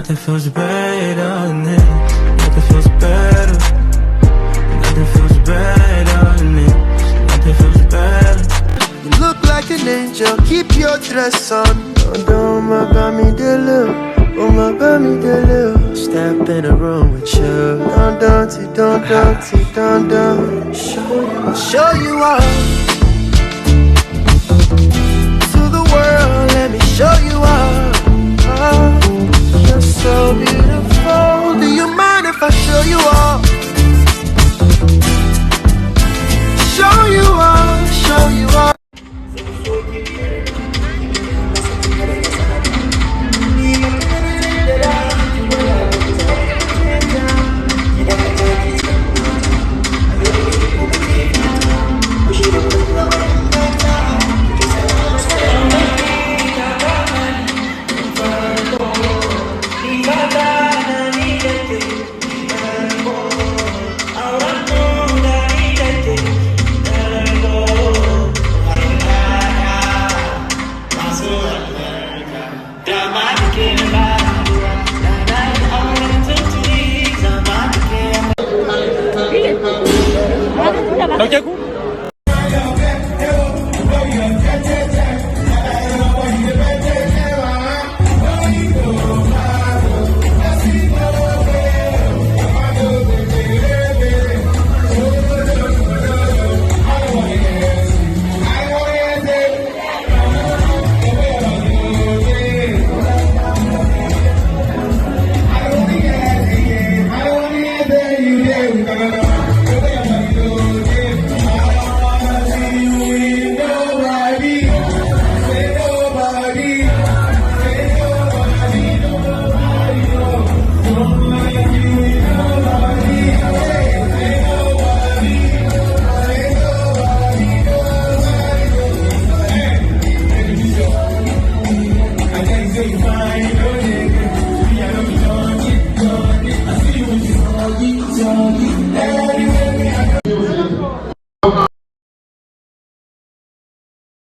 Nothing feels better than this. Nothing feels better. Nothing feels better than this. Nothing feels better. You look like an angel, keep your dress on. Don't my me de love, oh my me de love. Step in a room with you. Don't. Show you all to the world. Let me show you all.